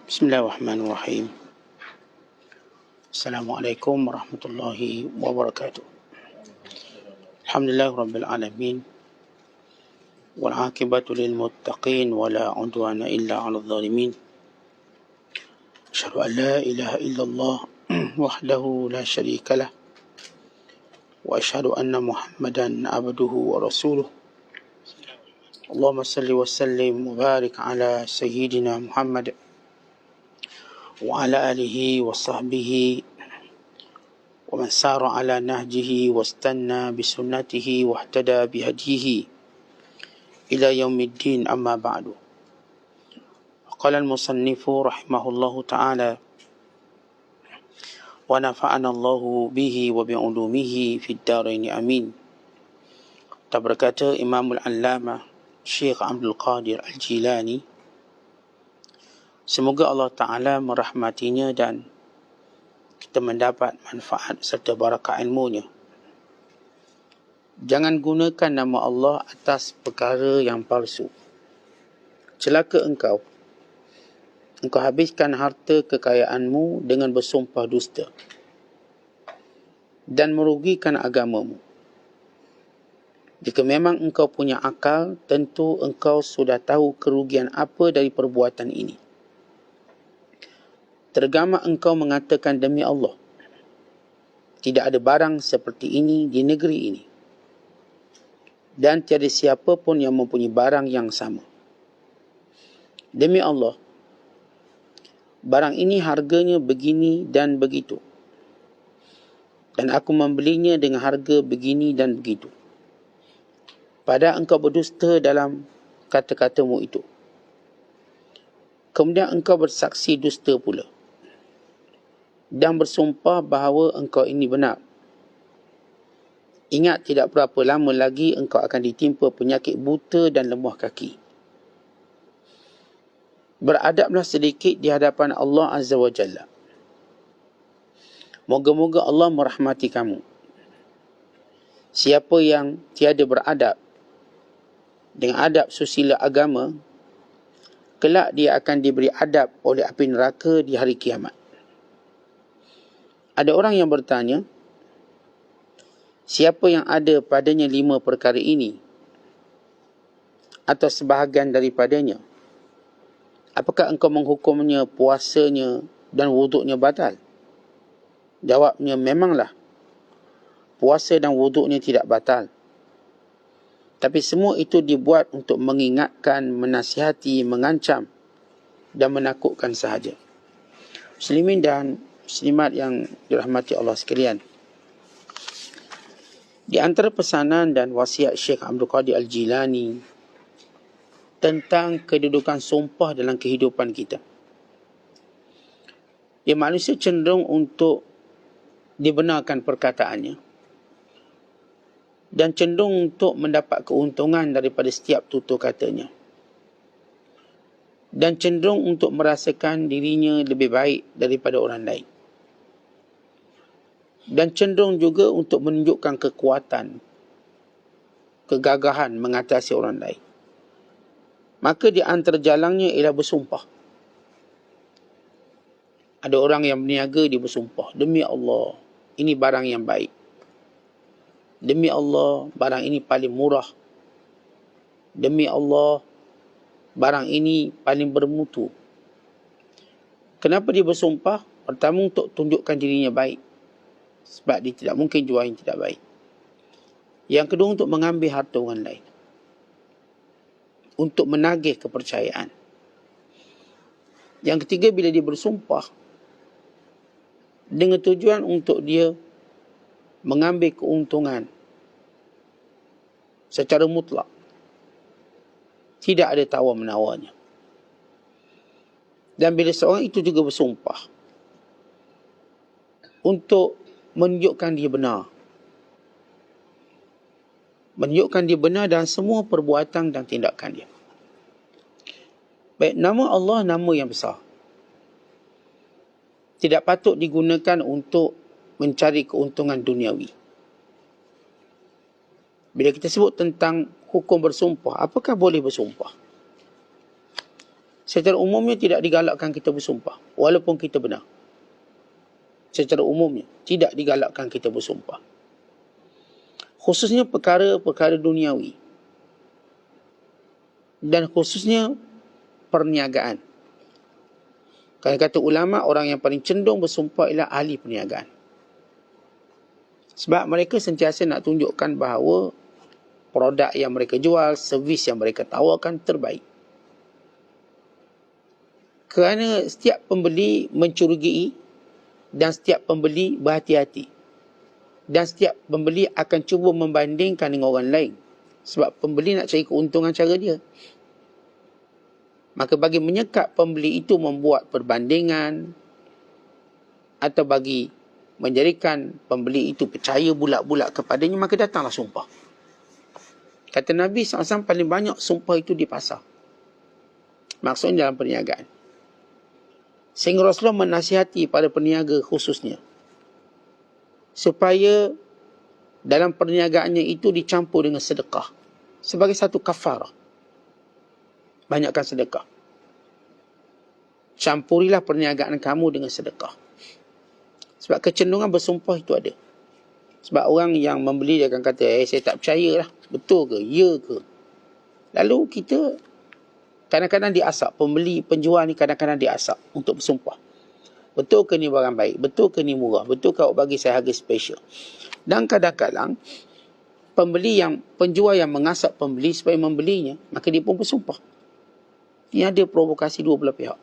Bismillahirrahmanirrahim. Assalamualaikum warahmatullahi wabarakatuh. Alhamdulillah rabbil alamin. Wal aqibatu lil muttaqin wa la udwana illa 'alal zalimin. Asyhadu an la ilaha illallah wahdahu la syarika lah. Wa asyhadu anna Muhammadan abduhu wa rasuluh. Allahumma salli wa sallim wa barik ala sayyidina Muhammad wa ala alihi wa sahbihi wa man sara ala nahjihi wastanna bisunnatihi wahtada bihadihi ila yaumiddin, amma ba'du. Qala al-musannifu rahimahullahu ta'ala wa nafa'ana Allahu bihi wa bi'ulumihi fid darain amin. Berkata Imamul Allamah Syekh Abdul Qadir Al-Jilani, semoga Allah Ta'ala merahmatinya dan kita mendapat manfaat serta barakah ilmunya. Jangan gunakan nama Allah atas perkara yang palsu. Celaka engkau. Engkau habiskan harta kekayaanmu dengan bersumpah dusta dan merugikan agamamu. Jika memang engkau punya akal, tentu engkau sudah tahu kerugian apa dari perbuatan ini. Tergama engkau mengatakan demi Allah, tidak ada barang seperti ini di negeri ini. Dan tiada siapa pun yang mempunyai barang yang sama. Demi Allah, barang ini harganya begini dan begitu. Dan aku membelinya dengan harga begini dan begitu. Padahal engkau berdusta dalam kata-katamu itu. Kemudian engkau bersaksi dusta pula. Dan bersumpah bahawa engkau ini benar. Ingat, tidak berapa lama lagi engkau akan ditimpa penyakit buta dan lemah kaki. Beradablah sedikit di hadapan Allah Azza wa Jalla. Moga-moga Allah merahmati kamu. Siapa yang tiada beradab dengan adab susila agama, kelak dia akan diberi adab oleh api neraka di hari kiamat. Ada orang yang bertanya, siapa yang ada padanya 5 perkara ini atau sebahagian daripadanya, apakah engkau menghukumnya puasanya dan wuduknya batal? Jawabnya, memanglah puasa dan wuduknya tidak batal. Tapi semua itu dibuat untuk mengingatkan, menasihati, mengancam dan menakutkan sahaja. Muslimin dan muslimat yang dirahmati Allah sekalian, di antara pesanan dan wasiat Syekh Abdul Qadir Al-Jilani tentang kedudukan sumpah dalam kehidupan kita, manusia cenderung untuk dibenarkan perkataannya dan cenderung untuk mendapat keuntungan daripada setiap tutur katanya, dan cenderung untuk merasakan dirinya lebih baik daripada orang lain, dan cenderung juga untuk menunjukkan kekuatan, kegagahan mengatasi orang lain. Maka di antara jalannya ialah bersumpah. Ada orang yang berniaga, dia bersumpah, demi Allah, ini barang yang baik. Demi Allah, barang ini paling murah. Demi Allah, barang ini paling bermutu. Kenapa dia bersumpah? Pertama, untuk tunjukkan dirinya baik. Sebab dia tidak mungkin jual yang tidak baik. Yang kedua, untuk mengambil harta orang lain. Untuk menagih kepercayaan. Yang ketiga, bila dia bersumpah, dengan tujuan untuk dia mengambil keuntungan secara mutlak. Tidak ada tawar-menawarnya. Dan bila seorang itu juga bersumpah untuk menunjukkan dia benar. Menunjukkan dia benar dalam semua perbuatan dan tindakan dia. Baik, nama Allah nama yang besar. Tidak patut digunakan untuk mencari keuntungan duniawi. Bila kita sebut tentang hukum bersumpah, apakah boleh bersumpah? Secara umumnya tidak digalakkan kita bersumpah, walaupun kita benar. Secara umumnya tidak digalakkan kita bersumpah. Khususnya perkara-perkara duniawi. Dan khususnya perniagaan. Kalau kata ulama, orang yang paling cenderung bersumpah ialah ahli perniagaan. Sebab mereka sentiasa nak tunjukkan bahawa produk yang mereka jual, servis yang mereka tawarkan terbaik. Kerana setiap pembeli mencurigai dan setiap pembeli berhati-hati. Dan setiap pembeli akan cuba membandingkan dengan orang lain. Sebab pembeli nak cari keuntungan cara dia. Maka bagi menyekat pembeli itu membuat perbandingan atau bagi menjadikan pembeli itu percaya bulat-bulat kepadanya, maka datanglah sumpah. Kata Nabi SAW, paling banyak sumpah itu di pasar. Maksudnya dalam perniagaan. Sehingga Rasulullah menasihati pada peniaga khususnya supaya dalam perniagaannya itu dicampur dengan sedekah sebagai satu kafarah. Banyakkan sedekah. Campurilah perniagaan kamu dengan sedekah. Sebab kecenderungan bersumpah itu ada. Sebab orang yang membeli dia akan kata, saya tak percaya lah. Betul ke? Ya ke? Lalu kita kadang-kadang diasap. Pembeli, penjual ni kadang-kadang diasap untuk bersumpah. Betul ke ni barang baik? Betul ke ni murah? Betul ke awak bagi saya harga special? Dan kadang-kadang penjual yang mengasap pembeli supaya membelinya, maka dia pun bersumpah. Ini ada provokasi dua belah pihak.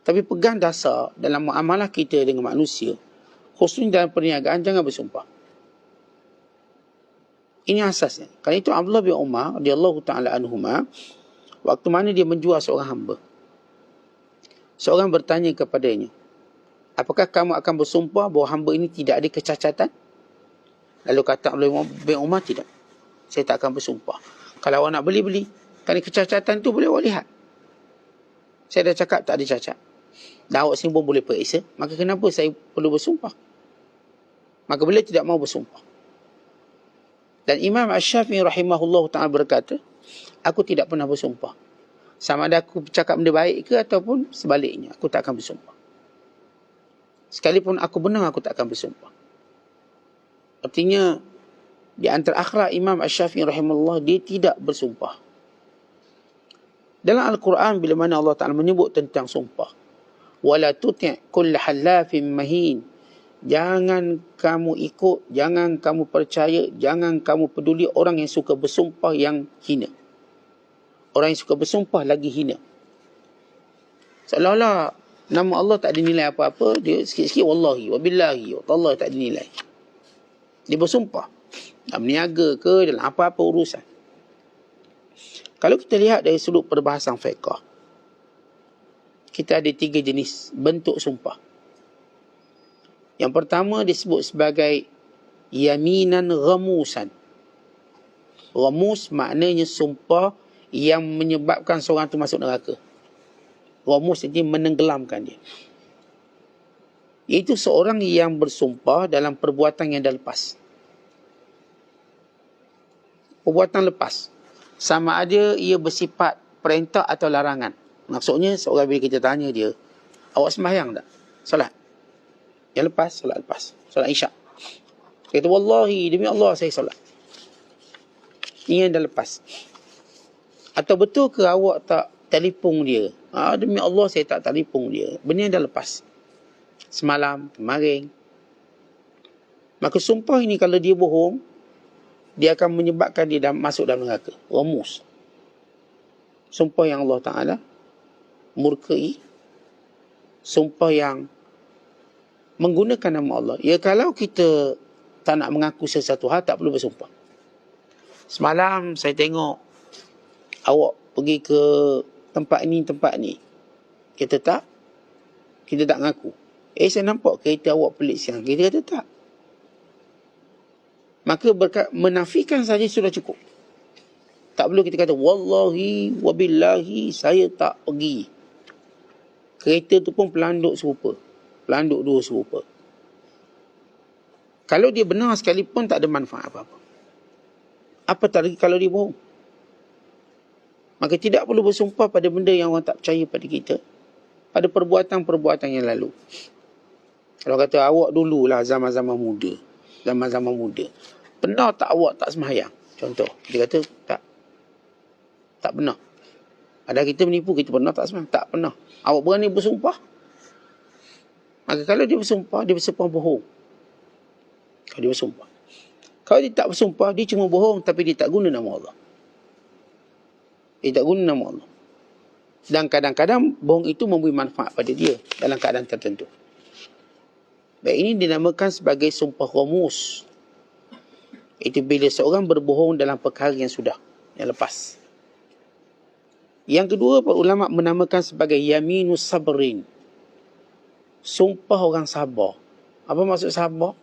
Tapi pegang dasar dalam muamalah kita dengan manusia, khususnya dalam perniagaan, jangan bersumpah. Ini asasnya. Kerana itu Abdullah bin Umar radhiyallahu ta'ala anhuma, waktu mana dia menjual seorang hamba, seorang bertanya kepadanya, apakah kamu akan bersumpah bahawa hamba ini tidak ada kecacatan? Lalu kata Abdullah bin Umar, tidak. Saya tak akan bersumpah. Kalau awak nak beli. Kerana kecacatan tu boleh awak lihat. Saya dah cakap tak ada cacat. Dan awak sini pun boleh periksa. Maka kenapa saya perlu bersumpah? Maka beliau tidak mau bersumpah. Dan Imam Asy-Syafi'i rahimahullah ta'ala berkata, aku tidak pernah bersumpah. Sama ada aku cakap benda baik ke ataupun sebaliknya, aku tak akan bersumpah. Sekalipun aku benar, aku tak akan bersumpah. Artinya, di antara akhlak Imam Asy-Syafi'i rahimahullah, dia tidak bersumpah. Dalam Al-Quran, bila mana Allah Ta'ala menyebut tentang sumpah, wala tuti' kulla halafin mahin, jangan kamu ikut, jangan kamu percaya, jangan kamu peduli orang yang suka bersumpah yang hina. Orang yang suka bersumpah lagi hina. Seolah-olah nama Allah tak dinilai apa-apa, dia sikit-sikit wallahi, wabillahi, wallah tak dinilai. Dia bersumpah dalam niaga ke, dalam apa-apa urusan. Kalau kita lihat dari sudut perbahasan fiqh, kita ada 3 jenis bentuk sumpah. Yang pertama disebut sebagai yaminan ghamusan. Ghamus maknanya sumpah yang menyebabkan seorang itu masuk neraka. Ghamus itu menenggelamkan dia. Iaitu seorang yang bersumpah dalam perbuatan yang dah lepas. Perbuatan lepas. Sama ada ia bersifat perintah atau larangan. Maksudnya seorang bila kita tanya dia, awak sembahyang tak? Solat. Yang lepas, solat lepas. Solat isyak. Dia kata, wallahi, demi Allah saya solat. Ini yang dah lepas. Atau betul ke awak tak telefon dia? Demi Allah saya tak telefon dia. Benda yang dah lepas. Semalam, kemarin. Maka sumpah ini kalau dia bohong, dia akan menyebabkan dia masuk dalam neraka. Ramus. Sumpah yang Allah Ta'ala murkai. Sumpah yang menggunakan nama Allah. Ya, kalau kita tak nak mengaku sesuatu hal, tak perlu bersumpah. Semalam saya tengok awak pergi ke tempat ni. Kita tak mengaku. Saya nampak kereta awak pelik siang. Kita kata tak. Maka menafikan saja sudah cukup. Tak perlu kita kata, wallahi, wabillahi, saya tak pergi. Kereta tu pun pelanduk serupa. Pelanduk 2 serupa. Kalau dia benar sekalipun, tak ada manfaat apa-apa. Apatah lagi kalau dia bohong. Maka tidak perlu bersumpah pada benda yang orang tak percaya pada kita, pada perbuatan-perbuatan yang lalu. Kalau kata awak dululah zaman-zaman muda, pernah tak awak tak sembahyang? Contoh, dia kata tak pernah. Ada kita menipu, kita pernah tak sembahyang? Tak pernah. Awak berani bersumpah? Maka kalau dia bersumpah bohong. Kalau dia bersumpah. Kalau dia tak bersumpah, dia cuma bohong tapi dia tak guna nama Allah. Dia tak guna nama Allah. Dan kadang-kadang bohong itu memberi manfaat pada dia dalam keadaan tertentu. Baik, ini dinamakan sebagai sumpah ghamus. Itu bila seorang berbohong dalam perkara yang lepas. Yang kedua, para ulama menamakan sebagai yaminus sabrin. Sumpah orang sabar. Apa maksud sabar?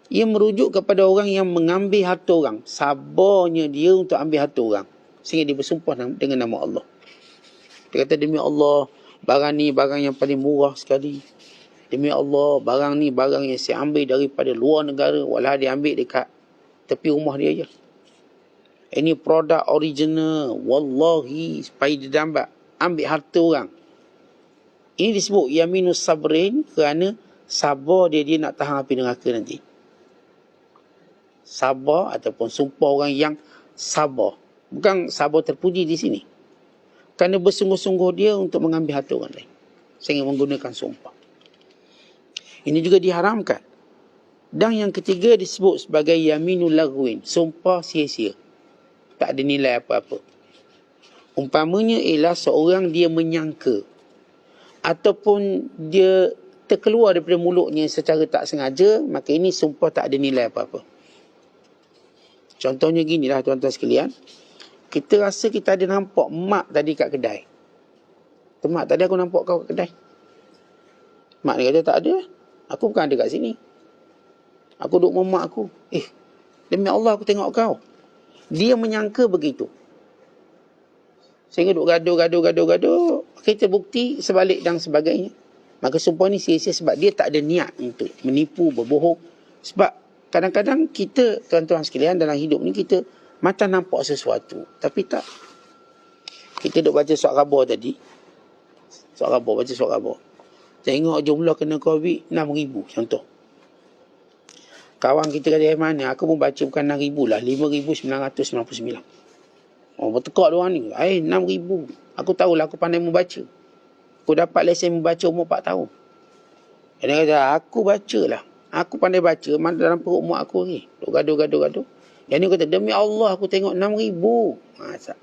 Ia merujuk kepada orang yang mengambil harta orang. Sabarnya dia untuk ambil harta orang, sehingga dia bersumpah dengan nama Allah. Dia kata, demi Allah, barang ni barang yang paling murah sekali. Demi Allah, barang ni barang yang saya ambil daripada luar negara, walau dia ambil dekat tepi rumah dia je. Ini produk original, wallahi, supaya dia dapat ambil harta orang. Ini disebut yaminus sabrin, kerana sabar dia nak tahan api neraka nanti. Sabar ataupun sumpah orang yang sabar. Bukan sabar terpuji di sini. Kerana bersungguh-sungguh dia untuk mengambil harta orang lain, sehingga menggunakan sumpah. Ini juga diharamkan. Dan yang ketiga disebut sebagai yaminul laghwin, sumpah sia-sia. Tak ada nilai apa-apa. Umpamanya ialah seorang dia menyangka, ataupun dia terkeluar daripada mulutnya secara tak sengaja, maka ini sumpah tak ada nilai apa-apa. Contohnya ginilah tuan-tuan sekalian. Kita rasa kita ada nampak mak tadi kat kedai. Mak, tadi aku nampak kau kat kedai. Mak dia kata, tak ada. Aku bukan ada kat sini. Aku duduk dengan mak aku. Demi Allah aku tengok kau. Dia menyangka begitu. Sehingga duduk gaduh. Kita bukti sebalik dan sebagainya. Maka sumpah ni sia-sia sebab dia tak ada niat untuk menipu, berbohong. Sebab kadang-kadang kita, tuan-tuan sekalian, dalam hidup ni kita macam nampak sesuatu, tapi tak. Kita duduk baca surat khabar tadi. Baca surat khabar. Tengok jumlah kena COVID 6,000 contoh. Kawan kita kata, mana? Aku pun baca bukan 6,000 lah, 5,999. Bertekak diorang ni. 6,000. Aku tahulah, aku pandai membaca. Aku dapat lesen membaca umur 4 tahun. Dia kata, aku bacalah. Aku pandai baca, mana dalam perut mak aku ni. Gaduh. Yang ni kata, demi Allah aku tengok 6,000.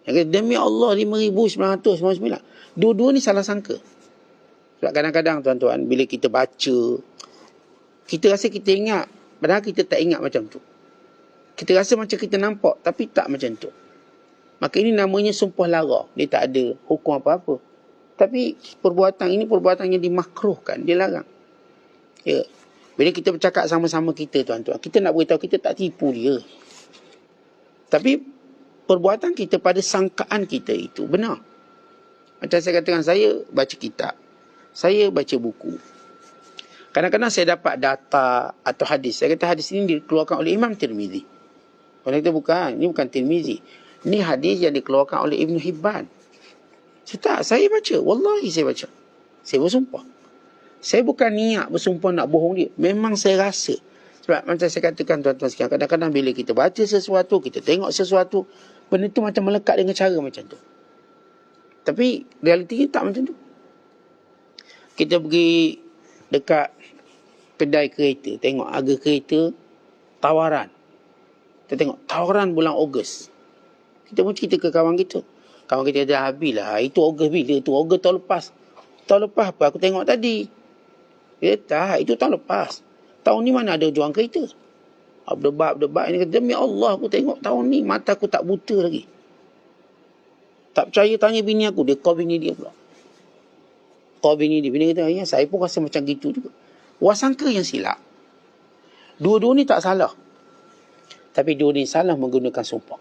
Yang kata, demi Allah 5,999. Dua-dua ni salah sangka. Sebab kadang-kadang tuan-tuan, bila kita baca, kita rasa kita ingat, padahal kita tak ingat macam tu. Kita rasa macam kita nampak, tapi tak macam tu. Maka ini namanya sumpah lara. Dia tak ada hukum apa-apa. Tapi perbuatan ini perbuatan yang dimakruhkan, dia larang. Ya. Bila kita bercakap sama-sama kita, tuan-tuan, kita nak beritahu kita tak tipu dia. Tapi perbuatan kita pada sangkaan kita itu benar. Macam saya katakan, saya baca kitab, saya baca buku. Kadang-kadang saya dapat data atau hadis. Saya kata hadis ini dikeluarkan oleh Imam Tirmizi. Orang kata bukan, ini bukan Tirmizi. Ini hadis yang dikeluarkan oleh Ibn Hibban. Saya baca. Wallahi saya baca. Saya bersumpah. Saya bukan niat bersumpah nak bohong dia. Memang saya rasa. Sebab macam saya katakan tuan-tuan sekalian, kadang-kadang bila kita baca sesuatu, kita tengok sesuatu, benda tu macam melekat dengan cara macam tu. Tapi realitinya tak macam tu. Kita pergi dekat kedai kereta, tengok harga kereta tawaran. Kita tengok tawaran bulan Ogos. Kita pun cerita ke kawan kita. Kawan kita dah habislah. Itu Ogos bila? Itu Ogos tahun lepas. Tahun lepas apa? Aku tengok tadi. Dia tak, itu tahun lepas. Tahun ni mana ada jual kereta? Berdebat. Ini kata, demi Allah aku tengok tahun ni, mata aku tak buta lagi. Tak percaya, tanya bini aku. Dia call bini dia pula. Bini kata, ya, saya pun rasa macam gitu juga. Wasangka yang silap. Dua-dua ni tak salah. Tapi dua ni salah menggunakan sumpah.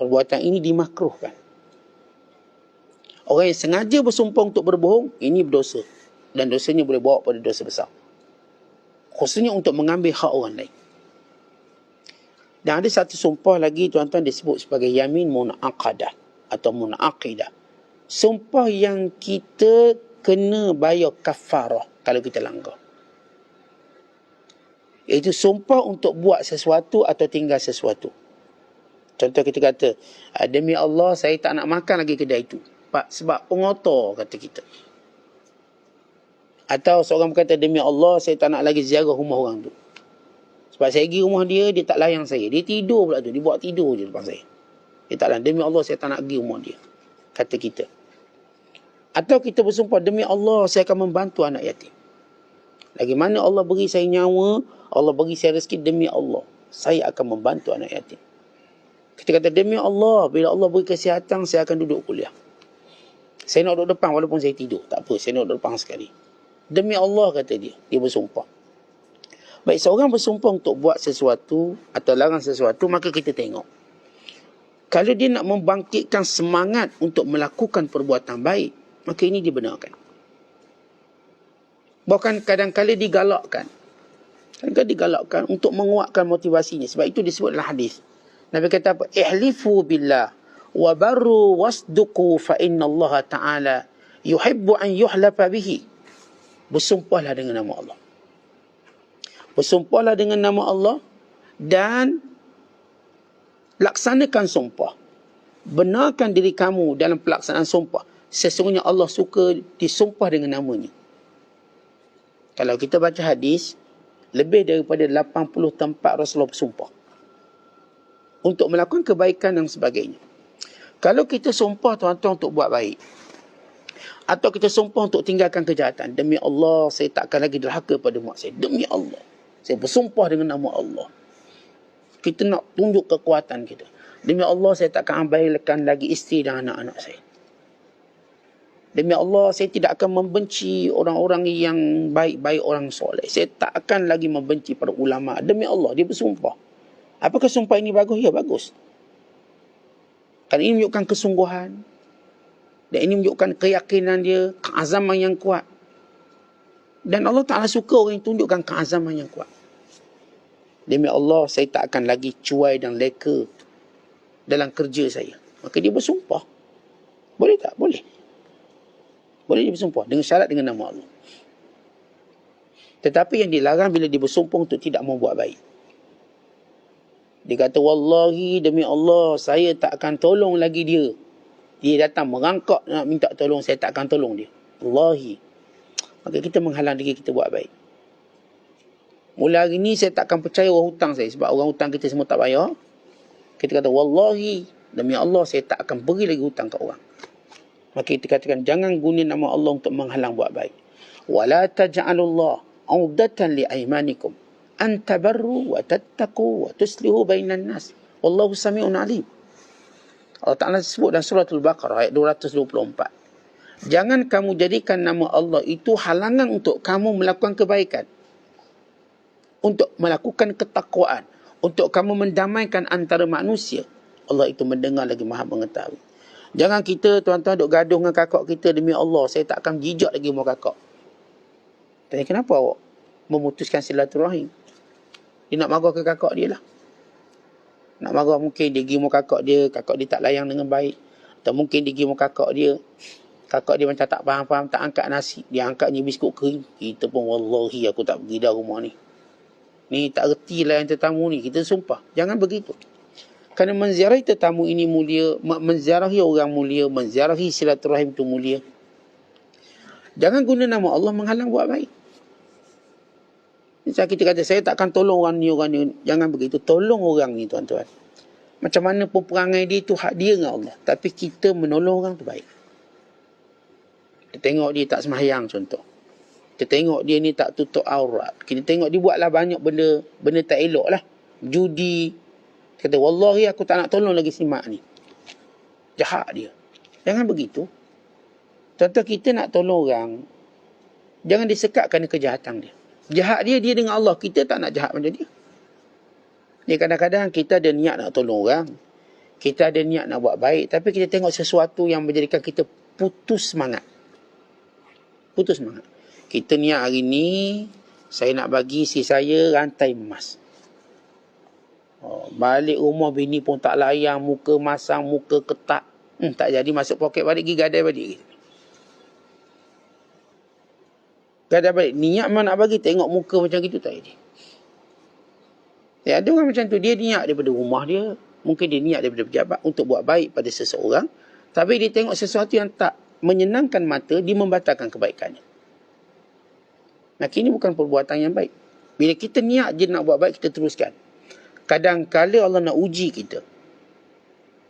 Perbuatan ini dimakruhkan. Orang yang sengaja bersumpah untuk berbohong, ini berdosa. Dan dosanya boleh bawa pada dosa besar. Khususnya untuk mengambil hak orang lain. Dan ada satu sumpah lagi tuan-tuan disebut sebagai yamin munaqadah atau munaqidah. Sumpah yang kita kena bayar kafarah kalau kita langgar. Iaitu sumpah untuk buat sesuatu atau tinggal sesuatu. Contoh kita kata, demi Allah saya tak nak makan lagi kedai itu. Sebab pengotor kata kita. Atau seorang berkata, demi Allah saya tak nak lagi ziarah rumah orang tu. Sebab saya pergi rumah dia, dia tak layan saya. Dia tidur pula tu, dia buat tidur je depan saya. Dia tak layan, demi Allah saya tak nak pergi rumah dia. Kata kita. Atau kita bersumpah, demi Allah saya akan membantu anak yatim. Lagi mana Allah beri saya nyawa, Allah beri saya rezeki, demi Allah saya akan membantu anak yatim. Kita kata, demi Allah, bila Allah beri kesihatan, saya akan duduk kuliah. Saya nak duduk depan walaupun saya tidur. Tak apa, saya nak duduk depan sekali. Demi Allah, kata dia. Dia bersumpah. Baik, seorang bersumpah untuk buat sesuatu atau larang sesuatu, maka kita tengok. Kalau dia nak membangkitkan semangat untuk melakukan perbuatan baik, maka ini dibenarkan. Bahkan kadang-kadang digalakkan. Kadang-kadang digalakkan untuk menguatkan motivasinya. Sebab itu disebut dalam hadis. Nabi kata apa? Ihlifu billah wa barru wasduqu fa inna Allah Ta'ala yuhibbu an yuhlafa bihi. Bersumpahlah dengan nama Allah. Bersumpahlah dengan nama Allah dan laksanakan sumpah. Benarkan diri kamu dalam pelaksanaan sumpah. Sesungguhnya Allah suka disumpah dengan namanya. Kalau kita baca hadis, lebih daripada 80 tempat Rasulullah bersumpah untuk melakukan kebaikan dan sebagainya. Kalau kita sumpah tuan-tuan untuk buat baik, atau kita sumpah untuk tinggalkan kejahatan, demi Allah saya tak akan lagi derhaka pada mak saya. Demi Allah, saya bersumpah dengan nama Allah. Kita nak tunjuk kekuatan kita. Demi Allah saya tak akan abaikan lagi isteri dan anak-anak saya. Demi Allah saya tidak akan membenci orang-orang yang baik-baik, orang soleh. Saya tak akan lagi membenci para ulama. Demi Allah, dia bersumpah. Apakah sumpah ini bagus? Ya, bagus. Kerana ini menunjukkan kesungguhan. Dan ini menunjukkan keyakinan dia, keazaman yang kuat. Dan Allah Ta'ala suka orang yang tunjukkan keazaman yang kuat. Demi Allah, saya tak akan lagi cuai dan leka dalam kerja saya. Maka dia bersumpah. Boleh tak? Boleh. Boleh dia bersumpah dengan syarat dengan nama Allah. Tetapi yang dilarang bila dia bersumpah untuk tidak membuat baik. Dia kata, wallahi demi Allah, saya tak akan tolong lagi dia. Dia datang merangkak nak minta tolong, saya tak akan tolong dia. Wallahi. Maka kita menghalang diri kita buat baik. Mula hari ni saya tak akan percaya orang hutang saya. Sebab orang hutang kita semua tak bayar. Kita kata, wallahi demi Allah, saya tak akan beri lagi hutang ke orang. Maka kita katakan, jangan guna nama Allah untuk menghalang buat baik. Wala taj'alullah audatan li'aimanikum an tabarru wa tattaqu wa tuslihu bainan nas. Wallahu sami'un alim. Allah Ta'ala sebut dalam suratul Baqarah ayat 224. Jangan kamu jadikan nama Allah itu halangan untuk kamu melakukan kebaikan. Untuk melakukan ketakwaan. Untuk kamu mendamaikan antara manusia. Allah itu mendengar lagi maha mengetahui. Jangan kita tuan-tuan duk gaduh dengan kakak kita, demi Allah saya tak akan jijak lagi rumah kakak. Tanya, kenapa awak memutuskan silaturahim? Dia nak marah ke kakak dia lah. Nak marah mungkin dia pergi rumah kakak dia tak layan dengan baik. Atau mungkin dia pergi rumah kakak dia macam tak faham-faham, tak angkat nasi, dia angkatnya biskut kering. Kita pun wallahi aku tak pergi dah rumah ni. Ni tak reti lah yang tetamu ni. Kita sumpah, jangan begitu. Kerana menziarahi tetamu ini mulia, menziarahi orang mulia, menziarahi silaturahim itu mulia. Jangan guna nama Allah menghalang buat baik. Misal kita kata, saya tak akan tolong orang ni. Jangan begitu. Tolong orang ni tuan-tuan. Macam mana pun perangai dia itu hak dia dengan Allah. Tapi kita menolong orang tu baik. Kita tengok dia tak sembahyang contoh. Kita tengok dia ni tak tutup aurat. Kita tengok dia buatlah banyak benda tak elok lah. Judi. Kata, wallahi aku tak nak tolong lagi si mak ni. Jahat dia. Jangan begitu. Tuan-tuan, kita nak tolong orang. Jangan disekat kerana kejahatan dia. Jahat dia dengan Allah. Kita tak nak jahat macam dia. Ni kadang-kadang kita ada niat nak tolong orang. Kita ada niat nak buat baik. Tapi kita tengok sesuatu yang menjadikan kita putus semangat. Putus semangat. Kita niat hari ni, saya nak bagi si saya rantai emas. Balik rumah bini pun tak layan, muka masam, muka ketak. Tak jadi, masuk poket balik, pergi gadai balik. Gadai balik. Niat mana nak bagi, tengok muka macam gitu tak jadi. Ada orang macam tu, dia niat daripada rumah dia, mungkin dia niat daripada pejabat untuk buat baik pada seseorang, tapi dia tengok sesuatu yang tak menyenangkan mata, dia membatalkan kebaikannya. Ini bukan perbuatan yang baik. Bila kita niat je nak buat baik, kita teruskan. Kadang-kadang Allah nak uji kita.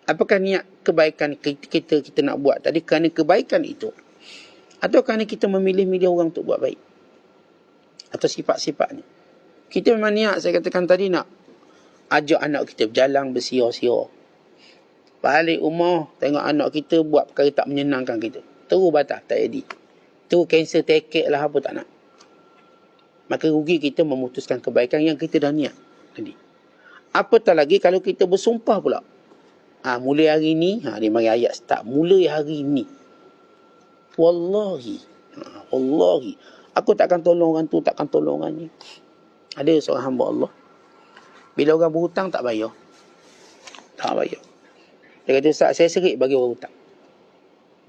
Apakah niat kebaikan kita nak buat tadi kerana kebaikan itu, atau kerana kita memilih-milih orang untuk buat baik, atau sifat-sifatnya. Kita memang niat, saya katakan tadi, nak ajak anak kita berjalan bersiar-siar. Balik rumah, tengok anak kita buat perkara tak menyenangkan kita, terus batal, tak jadi. Terus cancel tiket lah, apa tak nak. Maka rugi kita memutuskan kebaikan yang kita dah niat tadi. Apatah lagi kalau kita bersumpah pula. Mulai hari ni, dia mari ayat start. Mulai hari ni, wallahi, wallahi, aku takkan tolong orang tu, takkan tolong orang ni. Ada seorang hamba Allah, bila orang berhutang tak bayar. Tak bayar. Dia kata, Ustaz, saya serik bagi orang hutang.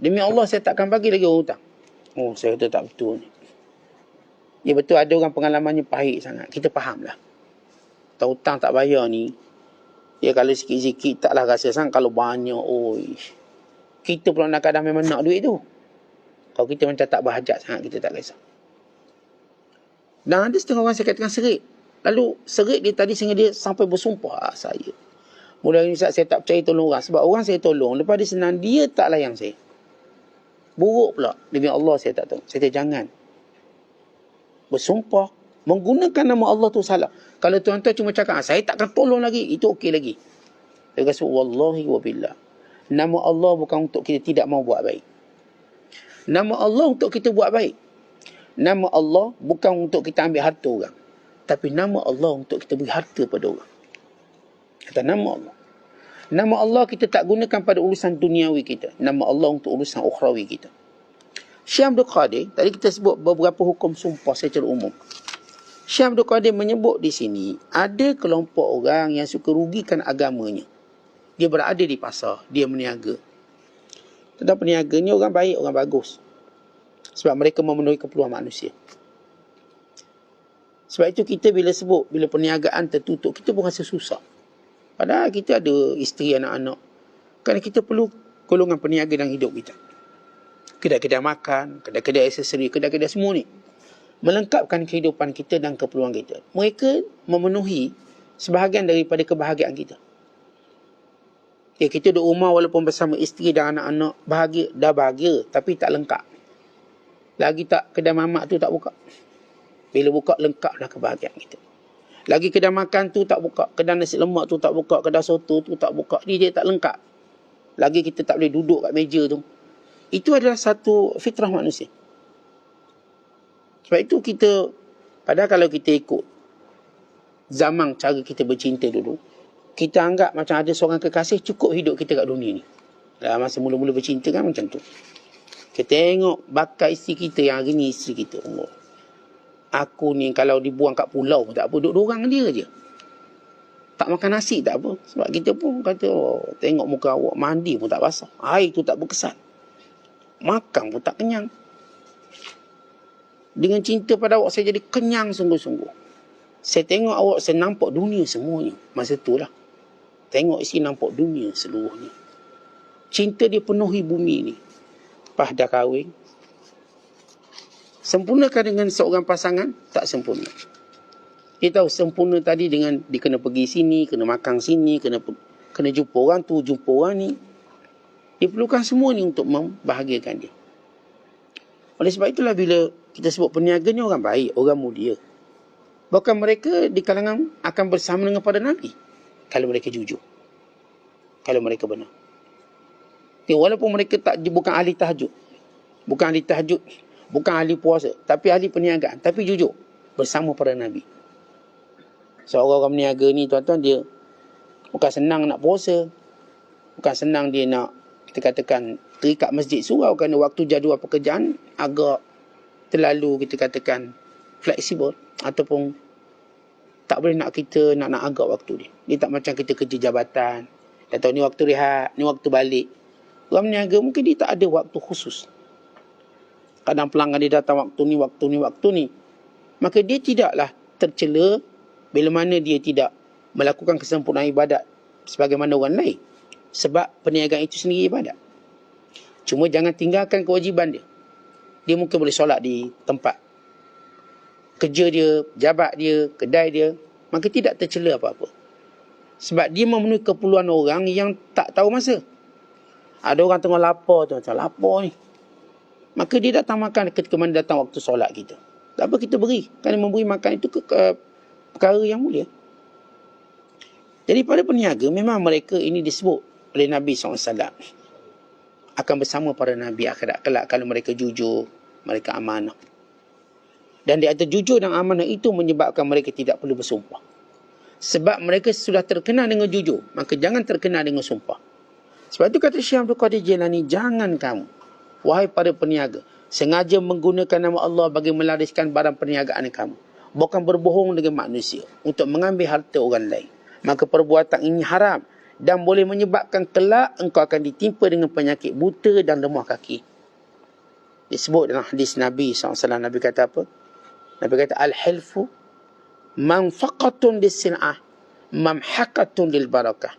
Demi Allah, saya takkan bagi lagi orang hutang. Saya kata tak betul ni. Ya betul, ada orang pengalamannya pahit sangat. Kita faham lah. Tak hutang tak bayar ni, ya kalau sikit-sikit taklah rasa sangat. Kalau banyak, kita pula nak kadang memang nak duit tu. Kalau kita macam tak berhajat sangat, kita tak kisah. Dan ada setengah orang saya katakan serik. Lalu serik dia tadi sehingga dia sampai bersumpah, saya mulai ni saya tak percaya tolong orang. Sebab orang saya tolong, lepas dia senang, dia tak layan saya. Buruk pula. Demi Allah saya tak tahu. Saya kata jangan bersumpah menggunakan nama Allah tu salah. Kalau tuan-tuan cuma cakap, saya takkan tolong lagi, itu okey lagi. Saya kata, wallahi wa billah, nama Allah bukan untuk kita tidak mau buat baik. Nama Allah untuk kita buat baik. Nama Allah bukan untuk kita ambil harta orang, tapi nama Allah untuk kita beri harta pada orang. Kata nama Allah. Nama Allah kita tak gunakan pada urusan duniawi kita. Nama Allah untuk urusan ukhrawi kita. Syekh Abdul Qadir, tadi kita sebut beberapa hukum sumpah secara umum. Syekh Abdul Qadir menyebut di sini, ada kelompok orang yang suka rugikan agamanya. Dia berada di pasar, dia meniaga. Tentang peniaga ni orang baik, orang bagus. Sebab mereka memenuhi keperluan manusia. Sebab itu kita bila sebut, bila perniagaan tertutup, kita pun rasa susah. Padahal kita ada isteri, anak-anak. Kerana kita perlu golongan peniaga dalam hidup kita. Kedai-kedai makan, kedai-kedai aksesori, kedai-kedai semua ni melengkapkan kehidupan kita dan keperluan kita. Mereka memenuhi sebahagian daripada kebahagiaan kita. Kita duduk rumah walaupun bersama isteri dan anak-anak, bahagia, dah bahagia, tapi tak lengkap. Lagi tak kedai mamak tu tak buka. Bila buka, lengkaplah kebahagiaan kita. Lagi kedai makan tu tak buka, kedai nasi lemak tu tak buka, kedai soto tu tak buka, dia tak lengkap. Lagi kita tak boleh duduk kat meja tu. Itu adalah satu fitrah manusia. Sebab itu kita, padahal kalau kita ikut zaman cara kita bercinta dulu, kita anggap macam ada seorang kekasih, cukup hidup kita kat dunia ni. Dalam masa mula-mula bercinta kan macam tu. Kita tengok bakal isteri kita yang hari ni isteri kita. Allah, aku ni kalau dibuang kat pulau pun tak apa, duduk dorang dia je. Tak makan nasi tak apa. Sebab kita pun kata, tengok muka awak, mandi pun tak basah, air tu tak berkesan, makan pun tak kenyang. Dengan cinta pada awak, saya jadi kenyang sungguh-sungguh. Saya tengok awak, saya nampak dunia semuanya. Masa tu lah, tengok isi nampak dunia seluruhnya. Cinta dia penuhi bumi ni. Pas dah kahwin, sempurnakan dengan seorang pasangan? Tak sempurna. Dia tahu sempurna tadi dengan dia kena pergi sini, kena makan sini, kena jumpa orang tu, jumpa orang ni. Dia perlukan semua ni untuk membahagiakan dia. Oleh sebab itulah bila kita sebut peniaga ni orang baik, orang mulia. Bahkan mereka di kalangan akan bersama dengan pada Nabi kalau mereka jujur, kalau mereka benar. Walaupun mereka bukan ahli tahajud, bukan ahli puasa, tapi ahli perniagaan, tapi jujur bersama para Nabi. Seorang orang berniaga ni tuan-tuan, dia bukan senang nak puasa, bukan senang dia nak, kita katakan, terikat masjid surau kerana waktu jadual pekerjaan agak terlalu, kita katakan, fleksibel ataupun tak boleh nak kita nak agak waktu dia. Dia tak macam kita kerja jabatan. Dah tahu ni waktu rehat, ni waktu balik. Orang berniaga mungkin dia tak ada waktu khusus. Kadang pelanggan dia datang waktu ni, waktu ni, waktu ni. Maka dia tidaklah tercela bila mana dia tidak melakukan kesempurnaan ibadat sebagaimana orang lain. Sebab perniagaan itu sendiri ibadat. Cuma jangan tinggalkan kewajiban dia. Dia mungkin boleh solat di tempat kerja dia, jabat dia, kedai dia. Maka tidak tercela apa-apa. Sebab dia memenuhi keperluan orang yang tak tahu masa. Ada orang tengah lapar tu, macam lapar ni. Maka dia datang makan ketika mana datang waktu solat kita. Tak apa kita beri. Kerana memberi makan itu perkara yang mulia. Jadi pada peniaga, memang mereka ini disebut oleh Nabi SAW. Akan bersama para Nabi akhirat kelak kalau mereka jujur, mereka amanah. Dan di antara jujur dan amanah itu menyebabkan mereka tidak perlu bersumpah. Sebab mereka sudah terkenal dengan jujur. Maka jangan terkenal dengan sumpah. Sebab itu kata Syekh Abdul Qadir Jilani, jangan kamu, wahai para peniaga, sengaja menggunakan nama Allah bagi melariskan barang perniagaan kamu. Bukan berbohong dengan manusia untuk mengambil harta orang lain. Maka perbuatan ini haram dan boleh menyebabkan kelak engkau akan ditimpa dengan penyakit buta dan lemah kaki. Disebut dalam hadis Nabi SAW. Nabi kata apa? Nabi kata, al-hilfu manfaqatun lis-sin'ah mamhaqatun lil-barakah.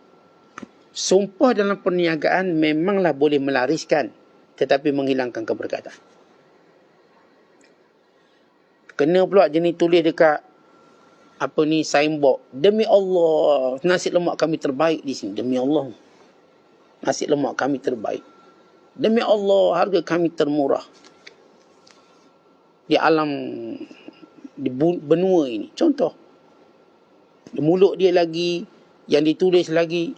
Sumpah dalam perniagaan memanglah boleh melariskan tetapi menghilangkan keberkatan. Kena pula jenis tulis dekat signboard. Demi Allah, nasi lemak kami terbaik di sini. Demi Allah, nasi lemak kami terbaik. Demi Allah, harga kami termurah di alam, di benua ini. Contoh, di mulut dia lagi, yang ditulis lagi.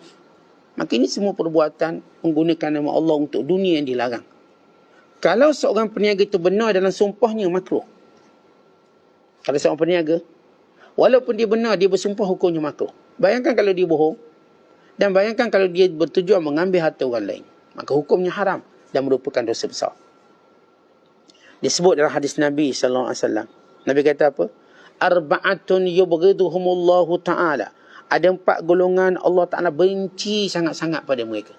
Maka ini semua perbuatan menggunakan nama Allah untuk dunia yang dilarang. Kalau seorang peniaga itu benar dalam sumpahnya, makruh. Kalau seorang peniaga, walaupun dia benar, dia bersumpah, hukumnya makruh. Bayangkan kalau dia bohong. Dan bayangkan kalau dia bertujuan mengambil harta orang lain. Maka hukumnya haram dan merupakan dosa besar. Disebut dalam hadis Nabi SAW. Nabi kata apa? Arba'atun yubghiduhumullahu ta'ala. Ada 4 golongan Allah Ta'ala benci sangat-sangat pada mereka.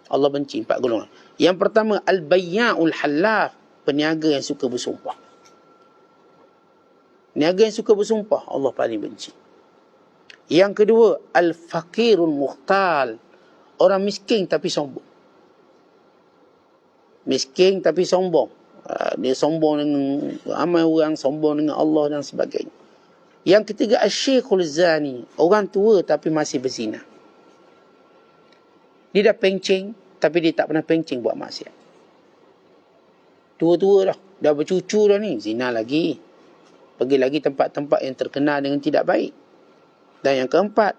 Allah benci 4 golongan. Yang pertama, al-bayya'ul halaf. Peniaga yang suka bersumpah. Peniaga yang suka bersumpah, Allah paling benci. Yang kedua, al-faqirul mukhtal. Orang miskin tapi sombong. Miskin tapi sombong. Dia sombong dengan ramai orang, sombong dengan Allah dan sebagainya. Yang ketiga, asy-syekhul zani. Orang tua tapi masih berzina. Dia dah pencing tapi dia tak pernah pencing buat maksiat. Tua-tua dah. Dah bercucu dah ni. Zina lagi. Pergi lagi tempat-tempat yang terkenal dengan tidak baik. Dan yang keempat,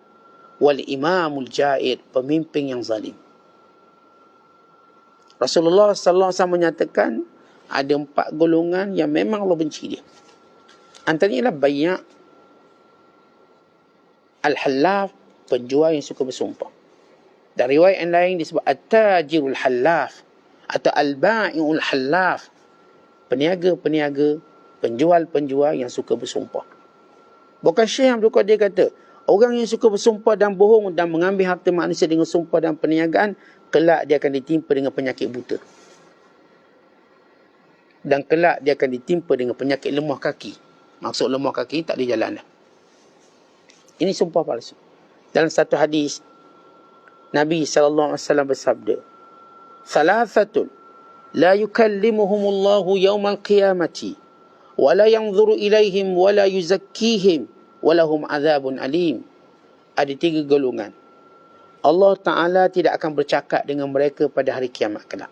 wal imamul jair. Pemimpin yang zalim. Rasulullah SAW menyatakan ada 4 golongan yang memang Allah benci dia. Antaranya ialah bayya' al-halaf, penjual yang suka bersumpah. Dan riwayat yang lain disebut at-tajirul halaf atau al-ba'i'ul halaf, peniaga-peniaga, penjual-penjual yang suka bersumpah. Bukan Syekh Abdul Qadir kata, orang yang suka bersumpah dan bohong dan mengambil harta manusia dengan sumpah dan perniagaan, kelak dia akan ditimpa dengan penyakit buta. Dan kelak dia akan ditimpa dengan penyakit lemah kaki. Maksud lemah kaki, tak boleh jalan dah. Ini sumpah palsu. Dalam satu hadis, Nabi SAW bersabda, Thalathatun la yukallimuhumullahu yawmal qiyamati wa la yanzuru ilaihim wa la yuzakkihim wa lahum azabun alim. Ada 3 golongan. Allah Ta'ala tidak akan bercakap dengan mereka pada hari kiamat kelak.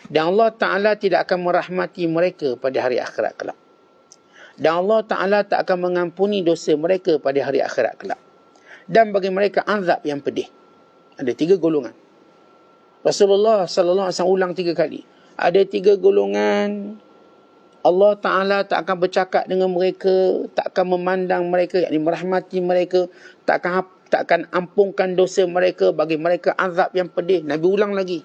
Dan Allah Ta'ala tidak akan merahmati mereka pada hari akhirat kelak. Dan Allah Ta'ala tak akan mengampuni dosa mereka pada hari akhirat kelak. Dan bagi mereka azab yang pedih. Ada 3 golongan. Rasulullah SAW ulang 3 kali. Ada 3 golongan. Allah Ta'ala tak akan bercakap dengan mereka. Tak akan memandang mereka. Yakni merahmati mereka. Tak akan ampunkan dosa mereka. Bagi mereka azab yang pedih. Nabi ulang lagi.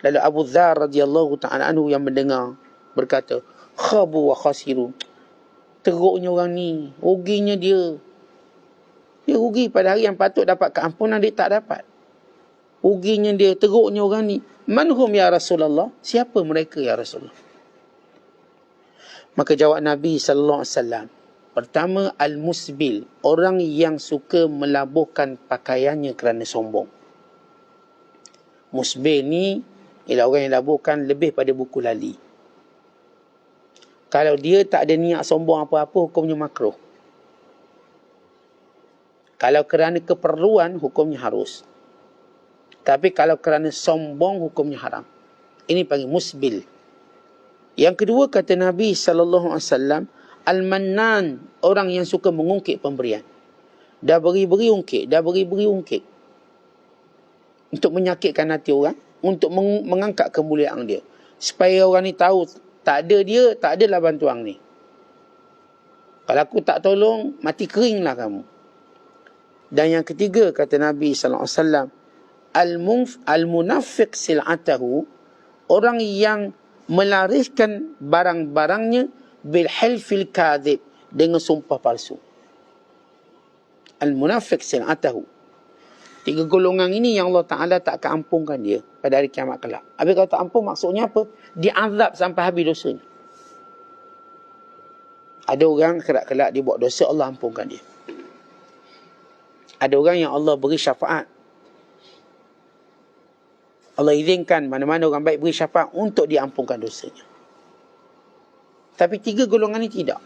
Lalu Abu Dzar radhiyallahu ta'ala anhu yang mendengar berkata, khabu wa khasiru. teruknya orang ni, ruginya dia. Dia rugi pada hari yang patut dapat keampunan, dia tak dapat. Ruginya dia, teruknya orang ni. Man hum ya Rasulullah? Siapa mereka ya Rasulullah? Maka jawab Nabi SAW. Pertama, al-musbil. Orang yang suka melabuhkan pakaiannya kerana sombong. Musbil ni ialah orang yang labuhkan lebih pada buku lali. Kalau dia tak ada niat sombong apa-apa, hukumnya makruh. Kalau kerana keperluan, hukumnya harus. Tapi kalau kerana sombong, hukumnya haram. Ini panggil musbil. Yang kedua kata Nabi SAW, al-mannan, orang yang suka mengungkit pemberian. Dah beri-beri ungkit, dah beri-beri ungkit. Untuk menyakitkan hati orang, untuk mengangkat kemuliaan dia. Supaya orang ni tahu, tak ada dia, tak adalah bantuan ni. Kalau aku tak tolong, mati keringlah kamu. Dan yang ketiga kata Nabi SAW, al-munafiq sil'atahu, orang yang melariskan barang-barangnya bil hilfil kadhib, dengan sumpah palsu. Al-munafiq sil'atahu. 3 golongan ini yang Allah Ta'ala tak akan ampunkan dia pada hari kiamat kelak. Habis kalau tak ampun, maksudnya apa? Diazab sampai habis dosanya. Ada orang kelak-kelak dia buat dosa, Allah ampunkan dia. Ada orang yang Allah beri syafaat. Allah izinkan mana-mana orang baik beri syafaat untuk diampunkan dosanya. Tapi 3 golongan ini tidak.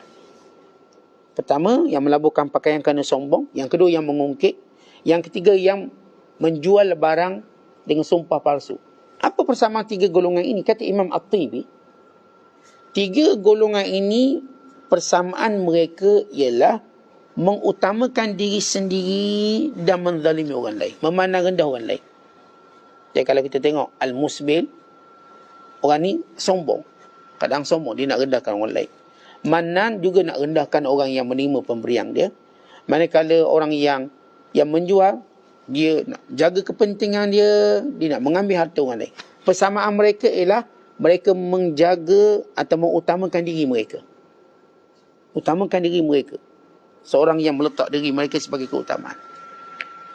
Pertama, yang melabuhkan pakaian kerana sombong. Yang kedua, yang mengungkit. Yang ketiga, yang menjual barang dengan sumpah palsu. Apa persamaan 3 golongan ini? Kata Imam At-Tibi, 3 golongan ini, persamaan mereka ialah mengutamakan diri sendiri dan menzalimi orang lain. Memandang rendah orang lain. Jadi kalau kita tengok al-musbil, orang ni sombong. Kadang sombong, dia nak rendahkan orang lain. Manan juga nak rendahkan orang yang menerima pemberian dia. Manakala orang yang menjual, dia nak jaga kepentingan dia, dia nak mengambil harta orang lain. Persamaan mereka ialah mereka menjaga atau mengutamakan diri mereka. Utamakan diri mereka. Seorang yang meletak diri mereka sebagai keutamaan.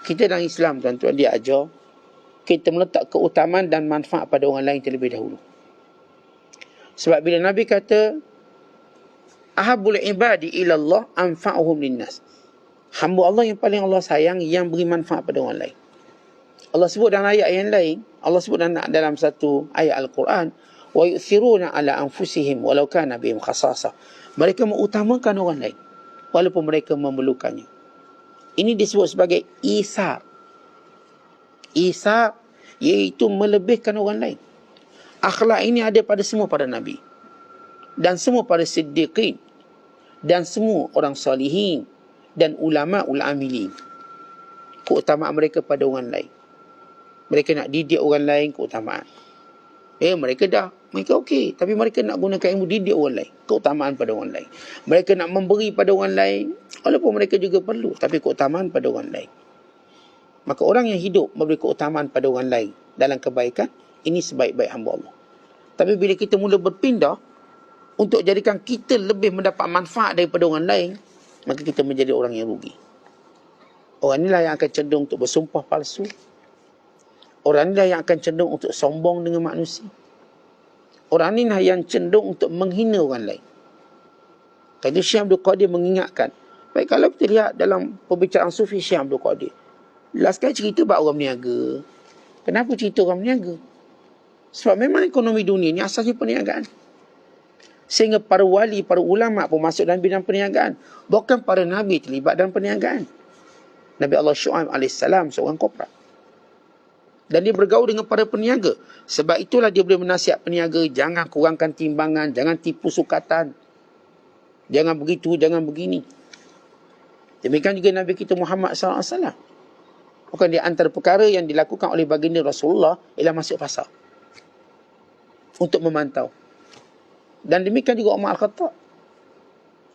Kita dalam Islam, tuan-tuan, dia ajar kita meletak keutamaan dan manfaat pada orang lain terlebih dahulu. Sebab bila Nabi kata, ahabul ibadi ilallah anfa'uhum linnas. Hamba Allah yang paling Allah sayang, yang beri manfaat pada orang lain. Allah sebut dalam ayat yang lain, Allah sebut dalam satu ayat Al-Quran, wa yu'thiruna ala anfusihim walau kana bihim khasasah. Mereka mengutamakan orang lain walaupun mereka memerlukannya. Ini disebut sebagai isar. Isar iaitu melebihkan orang lain. Akhlak ini ada pada semua para nabi, dan semua para siddiqin, dan semua orang salihin, dan ulama-ul amilin. Keutamaan mereka pada orang lain. Mereka nak didik orang lain, keutamaan. Mereka okey, tapi mereka nak gunakan ilmu didik orang lain, keutamaan pada orang lain. Mereka nak memberi pada orang lain, walaupun mereka juga perlu, tapi keutamaan pada orang lain. Maka orang yang hidup memberi keutamaan pada orang lain dalam kebaikan, ini sebaik-baik hamba Allah. Tapi bila kita mula berpindah untuk jadikan kita lebih mendapat manfaat daripada orang lain, maka kita menjadi orang yang rugi. Orang inilah yang akan cenderung untuk bersumpah palsu. Orang inilah yang akan cenderung untuk sombong dengan manusia. Orang inilah yang cenderung untuk menghina orang lain. Tadi Syekh Abdul Qadir mengingatkan. Baik, kalau kita lihat dalam pembicaraan sufi Syekh Abdul Qadir, last kali cerita bab orang berniaga. Kenapa cerita orang berniaga? Sebab memang ekonomi dunia ni asasnya perniagaan. Sehingga para wali, para ulama pun masuk dalam bidang perniagaan. Bukan para nabi terlibat dalam perniagaan. Nabi Allah Syu'aib AS seorang korporat. Dan dia bergaul dengan para peniaga. Sebab itulah dia boleh menasihat peniaga, jangan kurangkan timbangan, jangan tipu sukatan. Jangan begitu, jangan begini. Demikian juga Nabi kita Muhammad SAW. Bukan di antara perkara yang dilakukan oleh baginda Rasulullah ialah masuk pasar untuk memantau. Dan demikian juga Umar Al-Khattab.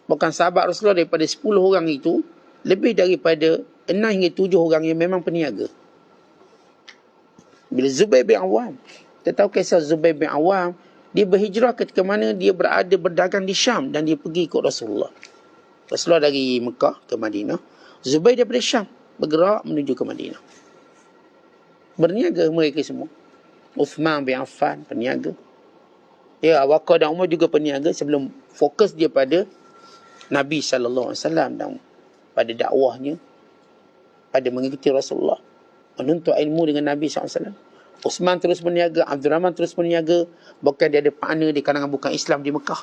Bukan sahabat Rasulullah daripada 10 orang itu, lebih daripada 6 hingga 7 orang yang memang peniaga. Bila Zubair bin Awam, kita tahu kisah Zubair bin Awam, dia berhijrah ketika mana dia berada berdagang di Syam dan dia pergi ikut Rasulullah. Rasulullah dari Mekah ke Madinah. Zubair daripada Syam bergerak menuju ke Madinah. Berniaga mereka semua. Uthman bin Affan berniaga. Ya, Abu Bakar dan Umar juga berniaga sebelum fokus dia pada Nabi SAW dan pada dakwahnya, pada mengikuti Rasulullah, menuntut ilmu dengan Nabi SAW. Uthman terus berniaga, Abdul Rahman terus berniaga, bahkan dia ada partner di kalangan bukan Islam di Mekah.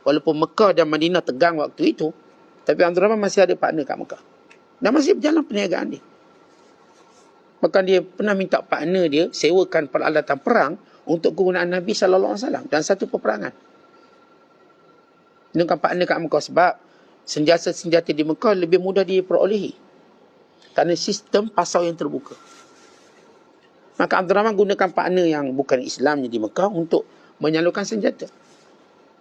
Walaupun Mekah dan Madinah tegang waktu itu, tapi Abdul Rahman masih ada partner kat Mekah. Dan masih berjalan perniagaan dia. Bahkan dia pernah minta partner dia sewakan peralatan perang untuk kegunaan Nabi SAW dan satu peperangan. Dengan partner kat Mekah sebab senjata-senjata di Mekah lebih mudah diperolehi kerana sistem pasar yang terbuka. Maka Abdul Rahman gunakan partner yang bukan Islamnya di Mekah untuk menyalurkan senjata.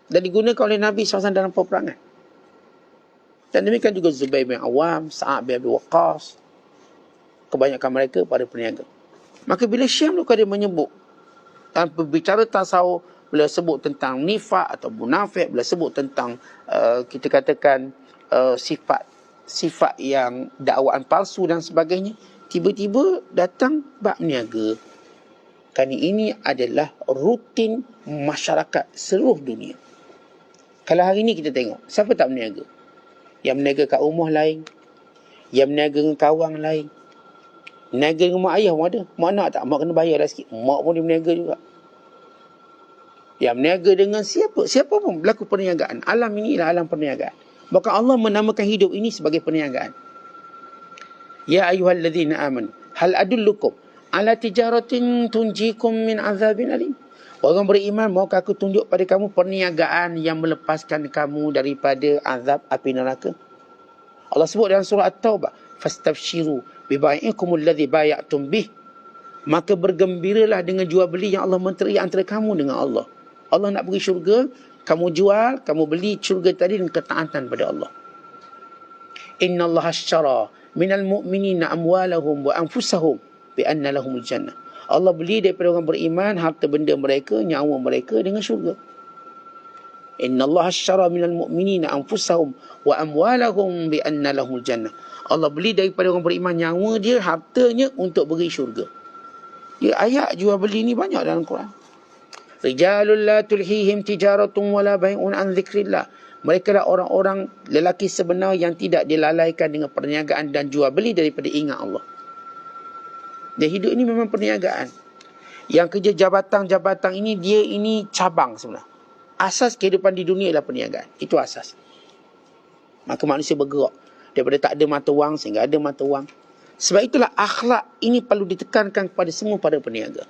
Dan digunakan oleh Nabi SAW dalam peperangan. Dan demikian juga Zubair bin Awam, Sa'ad bin Abi Waqqas. Kebanyakan mereka pada perniaga. Maka bila Syam dia menyebut dan berbicara tasawuf, bila sebut tentang nifak atau munafik, bila sebut tentang kita katakan sifat yang dakwaan palsu dan sebagainya, tiba-tiba datang bab niaga. Kerana ini adalah rutin masyarakat seluruh dunia. Kalau hari ini kita tengok, siapa tak berniaga? Yang berniaga kat rumah lain, yang berniaga dengan kawan lain. Berniaga dengan mak ayah pun ada. Mak nak tak? Mak kena bayar lah sikit. Mak pun dia berniaga juga. Yang berniaga dengan siapa? Siapa pun berlaku perniagaan. Alam ini ialah alam perniagaan. Bahkan Allah menamakan hidup ini sebagai perniagaan. Ya ayyuhalladzina amanu, hal adullukum ala tijaratin tunjikum min azabin alim. Orang beriman, maukah aku tunjuk pada kamu perniagaan yang melepaskan kamu daripada azab api neraka? Allah sebut dalam surah At-Taubah, fastabshiru bibai'ikum alladhi bay'atum bih. Maka bergembiralah dengan jual beli yang Allah menteri antara kamu dengan Allah. Allah nak pergi syurga, kamu jual, kamu beli syurga tadi dengan ketaatan pada Allah. Inna Allah ashtara minal mu'minina amwalahum wa anfusahum bi anna lahumul jannah. Allah beli daripada orang beriman harta benda mereka, nyawa mereka dengan syurga. Inna Allah ashtara minal mu'minina anfusahum wa amwalahum bi anna lahumul jannah. Allah beli daripada orang beriman nyawa dia, hartanya untuk beri syurga. Ya, ayat jual beli ni banyak dalam Quran. Rijalul la tulhihim tijaratun wala bai'un an dzikrillah. Mereka lah orang-orang lelaki sebenar yang tidak dilalaikan dengan perniagaan dan jual beli daripada ingat Allah. Dan hidup ini memang perniagaan. Yang kerja jabatan-jabatan ini, dia ini cabang sebenarnya. Asas kehidupan di dunia ialah perniagaan. Itu asas. Maka manusia bergerak daripada tak ada mata wang sehingga ada mata wang. Sebab itulah akhlak ini perlu ditekankan kepada semua para peniaga.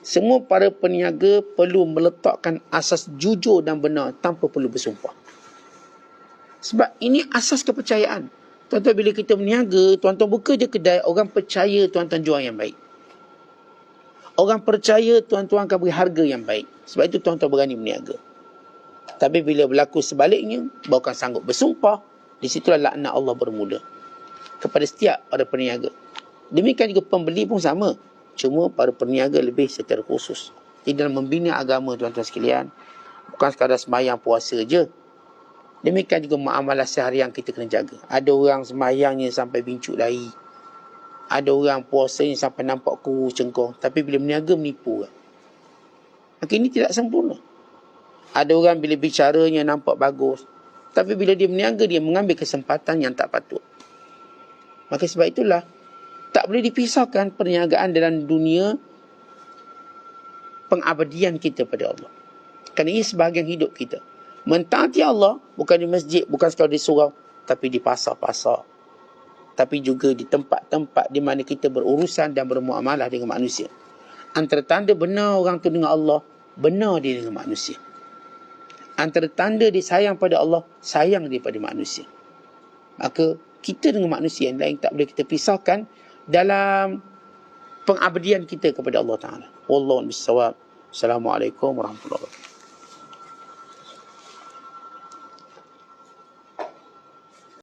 Semua para peniaga perlu meletakkan asas jujur dan benar tanpa perlu bersumpah. Sebab ini asas kepercayaan. Tuan-tuan, bila kita berniaga, tuan-tuan buka je kedai, orang percaya tuan-tuan jual yang baik. Orang percaya tuan-tuan akan beri harga yang baik. Sebab itu tuan-tuan berani berniaga. Tapi bila berlaku sebaliknya, bukan sanggup bersumpah, di situlah laknat Allah bermula kepada setiap para peniaga. Demikian juga pembeli pun sama. Cuma para peniaga lebih secara khusus. Jadi dalam membina agama, tuan-tuan sekalian, bukan sekadar sembahyang puasa je. Demikian juga muamalah seharian kita kena jaga. Ada orang sembahyangnya sampai bincuk dahi. Ada orang puasanya sampai nampak kurus cengkong. Tapi bila berniaga menipu. Maka ini tidak sempurna. Ada orang bila bicaranya nampak bagus. Tapi bila dia berniaga, dia mengambil kesempatan yang tak patut. Maka sebab itulah, tak boleh dipisahkan perniagaan dalam dunia pengabadian kita pada Allah. Kerana ini sebahagian hidup kita. Mentaati Allah, bukan di masjid, bukan sekadar di surau, tapi di pasar-pasar. Tapi juga di tempat-tempat di mana kita berurusan dan bermuamalah dengan manusia. Antara tanda benar orang tu dengan Allah, benar dia dengan manusia. Antara tanda dia sayang pada Allah, sayang dia pada manusia. Maka kita dengan manusia yang lain tak boleh kita pisahkan dalam pengabdian kita kepada Allah Ta'ala. Wallahu a'lam bissawab. Assalamualaikum warahmatullahi wabarakatuh.